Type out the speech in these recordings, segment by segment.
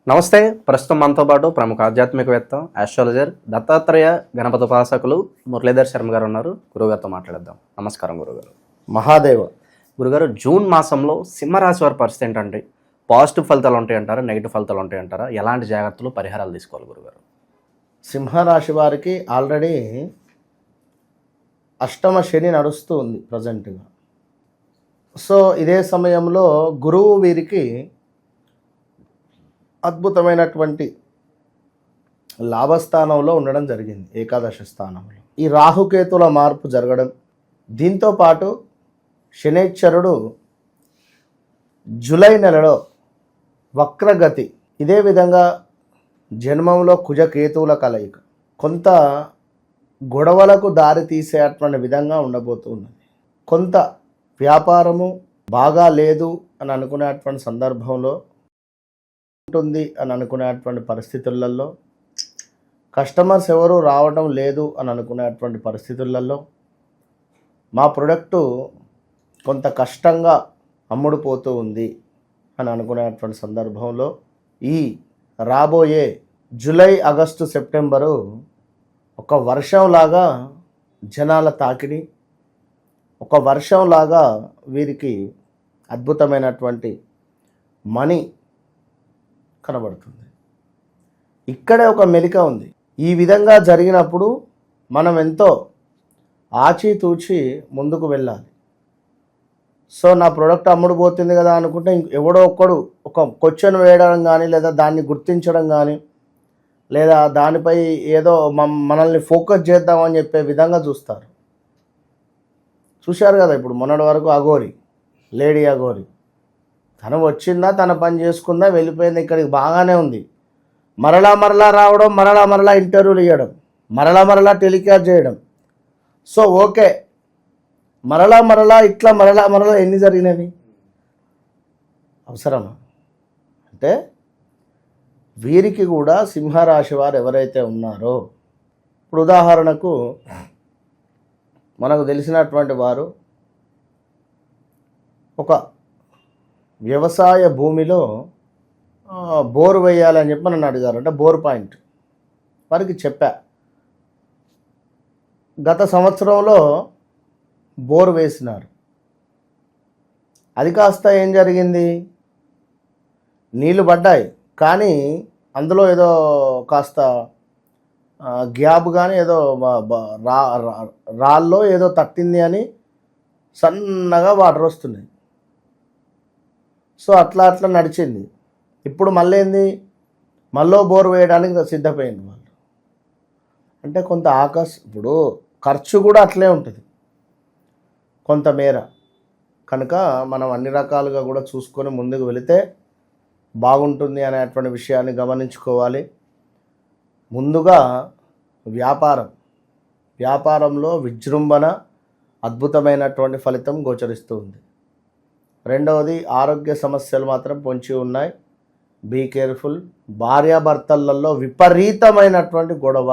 నమస్తే. ప్రస్తుతం మనతో పాటు ప్రముఖ ఆధ్యాత్మికవేత్త, ఆస్ట్రాలజర్, దత్తాత్రేయ గణపతి ఉపాసకులు మురళీధర్ శర్మ గారు ఉన్నారు. గురుగారితో మాట్లాడేద్దాం. నమస్కారం గురుగారు. మహాదేవ. గురుగారు, జూన్ మాసంలో సింహరాశి వారి పరిస్థితి ఏంటంటే పాజిటివ్ ఫలితాలు ఉంటాయంటారా, నెగిటివ్ ఫలితాలు ఉంటాయంటారా? ఎలాంటి జాగ్రత్తలు, పరిహారాలు తీసుకోవాలి గురుగారు? సింహరాశి వారికి ఆల్రెడీ అష్టమ శని నడుస్తూ ఉంది ప్రజెంట్గా. సో ఇదే సమయంలో గురువు వీరికి అద్భుతమైనటువంటి లాభస్థానంలో ఉండడం జరిగింది, ఏకాదశ స్థానంలో. ఈ రాహుకేతుల మార్పు జరగడం, దీంతోపాటు శనేశ్వరుడు జూలై నెలలో వక్రగతి, ఇదే విధంగా జన్మంలో కుజకేతువుల కలయిక కొంత గొడవలకు దారి తీసేటువంటి విధంగా ఉండబోతున్నది. కొంత వ్యాపారము బాగా లేదు అని అనుకునేటువంటి సందర్భంలో ఉంటుంది అని అనుకునేటువంటి పరిస్థితులలో, కస్టమర్స్ ఎవరు రావడం లేదు అని అనుకునేటువంటి పరిస్థితులలో, మా ప్రొడక్టు కొంత కష్టంగా అమ్ముడుపోతూ ఉంది అని అనుకునేటువంటి సందర్భంలో ఈ రాబోయే జూలై, ఆగస్టు, సెప్టెంబరు ఒక వర్షంలాగా జనాల తాకిడి, ఒక వర్షంలాగా వీరికి అద్భుతమైనటువంటి మనీ కనబడుతుంది. ఇక్కడే ఒక మెలిక ఉంది. ఈ విధంగా జరిగినప్పుడు మనం ఎంతో ఆచితూచి ముందుకు వెళ్ళాలి. సో నా ప్రోడక్ట్ అమ్ముడుపోతుంది కదా అనుకుంటే ఎవడో ఒక్కడు ఒక క్వశ్చన్ వేయడం కానీ, లేదా దాన్ని గుర్తించడం కానీ, లేదా దానిపై ఏదో మనల్ని ఫోకస్ చేద్దామని చెప్పే విధంగా చూస్తారు. చూశారు కదా ఇప్పుడు మొన్నటి వరకు అఘోరి, లేడీ అఘోరి, తను వచ్చిందా, తన పని చేసుకుందా, వెళ్ళిపోయింది. ఇక్కడికి బాగానే ఉంది. మరలా రావడం, మరలా ఇంటర్వ్యూలు ఇవ్వడం, మరలా టెలికాస్ట్ చేయడం. సో ఓకే, మరలా ఇట్లా మరలా ఎన్ని జరిగినవి అవసరమా? అంటే వీరికి కూడా సింహరాశి వారు ఎవరైతే ఉన్నారో, ఇప్పుడు ఉదాహరణకు మనకు తెలిసినటువంటి వారు ఒక వ్యవసాయ భూమిలో బోరు వేయాలని చెప్పి నన్ను అడిగారు. అంటే బోర్ పాయింట్ వారికి చెప్పా. గత సంవత్సరంలో బోరు వేసినారు. అది కాస్త ఏం జరిగింది, నీళ్ళు పడ్డాయి, కానీ అందులో ఏదో కాస్త గ్యాప్ కానీ ఏదో రాళ్ళలో ఏదో తట్టింది అని సన్నగా వాటర్ వస్తున్నాయి. సో అట్లా నడిచింది. ఇప్పుడు మళ్ళీ ఏంది, మళ్ళీ బోర్ వేయడానికి సిద్ధపోయింది వాళ్ళు. అంటే కొంత ఇప్పుడు ఖర్చు కూడా అట్లే ఉంటుంది కొంతమేర. కనుక మనం అన్ని రకాలుగా కూడా చూసుకొని ముందుకు వెళితే బాగుంటుంది అనేటువంటి విషయాన్ని గమనించుకోవాలి. ముందుగా వ్యాపారంలో విజృంభణ, అద్భుతమైనటువంటి ఫలితం గోచరిస్తూ ఉంది. రెండవది, ఆరోగ్య సమస్యలు మాత్రం పొంచి ఉన్నాయి. Be careful. భార్యాభర్తలలో విపరీతమైనటువంటి గొడవ.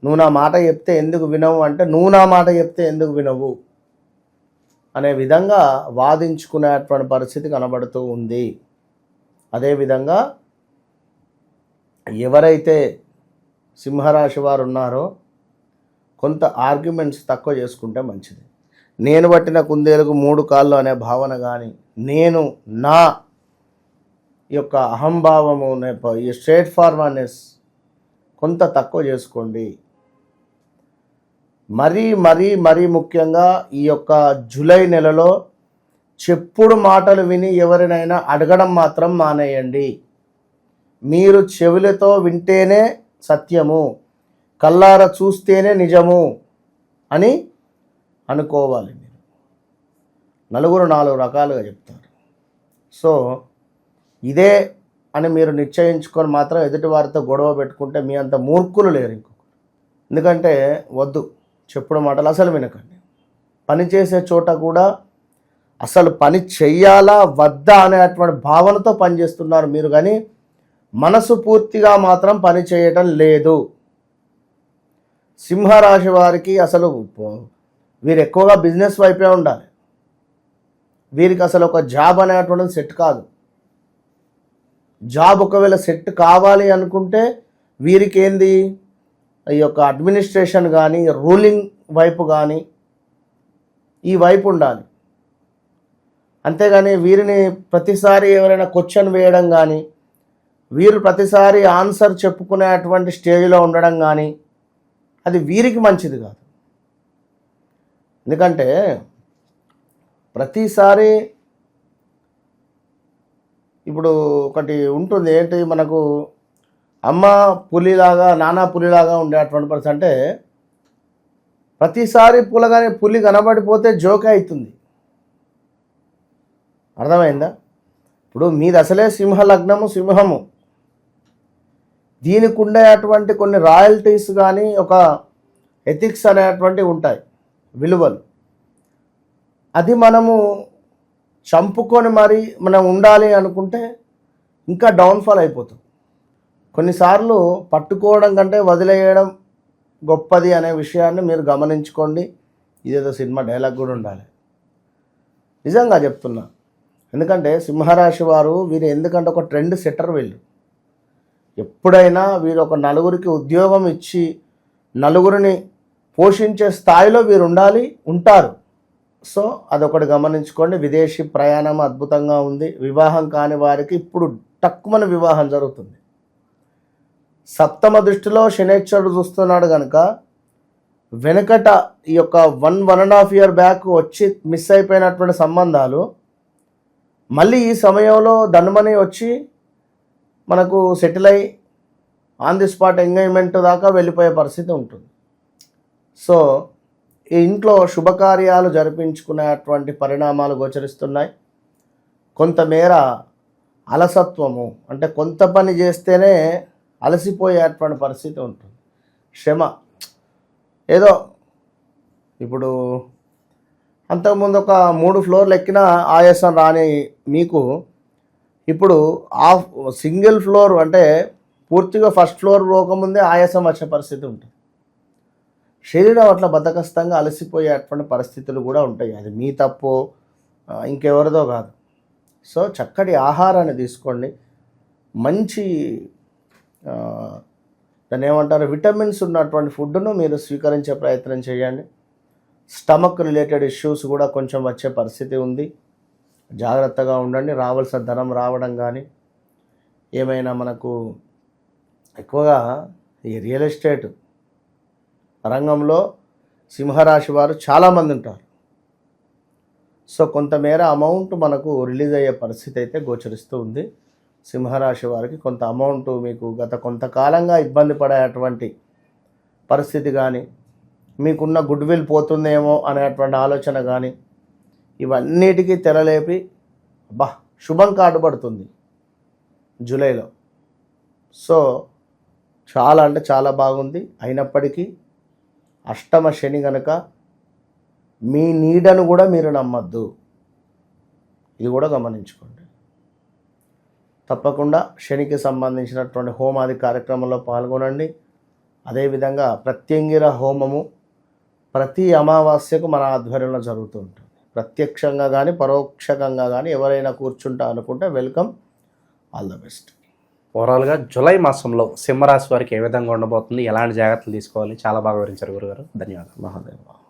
నువ్వు నా మాట చెప్తే ఎందుకు వినవు అంటే, నువ్వు నా మాట చెప్తే ఎందుకు వినవు అనే విధంగా వాదించుకునేటువంటి పరిస్థితి కనబడుతూ ఉంది. అదేవిధంగా ఎవరైతే సింహరాశి వారు ఉన్నారో కొంత ఆర్గ్యుమెంట్స్ తక్కువ చేసుకుంటే మంచిది. నేను పట్టిన కుందేలకు 3 కాళ్ళు అనే భావన కానీ, నేను నా యొక్క అహంభావము, ఈ స్ట్రేట్ ఫార్వర్డ్నెస్ కొంత తక్కువ చేసుకోండి. మరీ ముఖ్యంగా ఈ యొక్క జూలై నెలలో చెప్పుడు మాటలు విని ఎవరినైనా అడగడం మాత్రం మానేయండి. మీరు చెవులతో వింటేనే సత్యము, కళ్ళార చూస్తేనే నిజము అని అనుకోవాలి. మీరు నలుగురు 4 రకాలుగా చెప్తారు. సో ఇదే అని మీరు నిశ్చయించుకొని మాత్రం ఎదుటి వారితో గొడవ పెట్టుకుంటే మీ అంత మూర్ఖులు లేరు ఇంకొకరు. ఎందుకంటే వద్దు, చెప్పుడు మాటలు అసలు వినకండి. పని చేసే చోట కూడా అసలు పని చెయ్యాలా వద్దా అనేటువంటి భావనతో పనిచేస్తున్నారు మీరు, కానీ మనసు పూర్తిగా మాత్రం పని చేయటం లేదు. సింహరాశి వారికి అసలు వీరు ఎక్కువగా బిజినెస్ వైపే ఉండాలి. వీరికి అసలు ఒక జాబ్ అనేటువంటిది సెట్ కాదు. జాబ్ ఒకవేళ సెట్ కావాలి అనుకుంటే వీరికి ఏంది ఈ యొక్క అడ్మినిస్ట్రేషన్ కానీ రూలింగ్ వైపు కానీ ఈ వైపు ఉండాలి. అంతేగాని వీరిని ప్రతిసారి ఎవరైనా క్వశ్చన్ వేయడం కానీ వీరు ప్రతిసారి ఆన్సర్ చెప్పుకునేటువంటి స్టేజ్లో ఉండడం కానీ అది వీరికి మంచిది కాదు. ఎందుకంటే ప్రతిసారి ఇప్పుడు ఒకటి ఉంటుంది ఏంటి, మనకు అమ్మ పులిలాగా నాన్న పులిలాగా ఉండేటువంటి పరిస్థితి. అంటే ప్రతిసారి పులి కనబడిపోతే జోక్ అవుతుంది. అర్థమైందా? ఇప్పుడు మీది అసలే సింహ లగ్నము, సింహము, దీనికి ఉండేటువంటి కొన్ని రాయల్టీస్ కానీ ఒక ఎథిక్స్ అనేటువంటివి ఉంటాయి, విలువలు. అది మనము చంపుకొని మరి మనం ఉండాలి అనుకుంటే ఇంకా డౌన్ఫాల్ అయిపోతాం. కొన్నిసార్లు పట్టుకోవడం కంటే వదిలేయడం గొప్పది అనే విషయాన్ని మీరు గమనించుకోండి. ఇదేదో సినిమా డైలాగ్ కూడా ఉండాలి, నిజంగా చెప్తున్నా. ఎందుకంటే సింహరాశి వారు వీరు ఎందుకంటే ఒక ట్రెండ్ సెట్టర్. వీళ్ళు ఎప్పుడైనా వీరు ఒక నలుగురికి ఉద్యోగం ఇచ్చి నలుగురిని పోషించే స్థాయిలో వీరు ఉంటారు. సో అదొకటి గమనించుకోండి. విదేశీ ప్రయాణం అద్భుతంగా ఉంది. వివాహం కాని వారికి ఇప్పుడు తక్కువన వివాహం జరుగుతుంది. సప్తమ దృష్టిలో శనేశ్వరుడు చూస్తున్నాడు కనుక వెనకట ఈ యొక్క 1.5 year బ్యాక్ వచ్చి మిస్ అయిపోయినటువంటి సంబంధాలు మళ్ళీ ఈ సమయంలో ధనుమని వచ్చి మనకు సెటిల్ అయ్యి ఆన్ ది స్పాట్ ఎంగేజ్మెంట్ దాకా వెళ్ళిపోయే పరిస్థితి ఉంటుంది. సో ఈ ఇంట్లో శుభకార్యాలు జరిపించుకునేటువంటి పరిణామాలు గోచరిస్తున్నాయి. కొంతమేర అలసత్వము, అంటే కొంత పని చేస్తేనే అలసిపోయేటువంటి పరిస్థితి ఉంటుంది. శ్రమ ఏదో ఇప్పుడు అంతకుముందు ఒక 3 floors ఎక్కిన ఆయాసం రాని మీకు ఇప్పుడు సింగిల్ ఫ్లోర్ అంటే పూర్తిగా ఫస్ట్ ఫ్లోర్ పోకముందే ఆయాసం వచ్చే పరిస్థితి ఉంటుంది. శరీరం అట్లా బద్ధకస్తంగా అలసిపోయేటువంటి పరిస్థితులు కూడా ఉంటాయి. అది మీ తప్పు ఇంకెవరిదో కాదు. సో చక్కటి ఆహారాన్ని తీసుకోండి. మంచి దాన్ని ఏమంటారు, విటమిన్స్ ఉన్నటువంటి ఫుడ్ను మీరు స్వీకరించే ప్రయత్నం చేయండి. స్టమక్ రిలేటెడ్ ఇష్యూస్ కూడా కొంచెం వచ్చే పరిస్థితి ఉంది. జాగ్రత్తగా ఉండండి. రావాల్సిన ధనం రావడం కానీ ఏమైనా మనకు ఎక్కువగా ఈ రియల్ ఎస్టేట్ రంగంలో సింహరాశి వారు చాలామంది ఉంటారు. సో కొంతమేర అమౌంట్ మనకు రిలీజ్ అయ్యే పరిస్థితి అయితే గోచరిస్తూ ఉంది. సింహరాశి వారికి కొంత అమౌంట్ మీకు గత కొంతకాలంగా ఇబ్బంది పడేటువంటి పరిస్థితి కానీ మీకున్న గుడ్ విల్ పోతుందేమో అనేటువంటి ఆలోచన కానీ ఇవన్నిటికీ తెరలేపి శుభం కార్డు పడుతుంది జూలైలో. సో చాలా అంటే చాలా బాగుంది. అయినప్పటికీ అష్టమ శని కనుక మీ నీడను కూడా మీరు నమ్మద్దు, ఇది కూడా గమనించుకోండి. తప్పకుండా శనికి సంబంధించినటువంటి హోమాది కార్యక్రమంలో పాల్గొనండి. అదేవిధంగా ప్రత్యంగిర హోమము ప్రతి అమావాస్యకు మన ఆధ్వర్యంలో జరుగుతూ ఉంటుంది. ప్రత్యక్షంగా కానీ పరోక్షంగా కానీ ఎవరైనా కూర్చుంటా అనుకుంటే వెల్కమ్, ఆల్ ద బెస్ట్. ఓవరాల్గా జూలై మాసంలో సింహరాశి వారికి ఏ విధంగా ఉండబోతుంది, ఎలాంటి జాగ్రత్తలు తీసుకోవాలి, చాలా బాగా వివరించారు గురుగారు. ధన్యవాదాలు. మహాదేవ.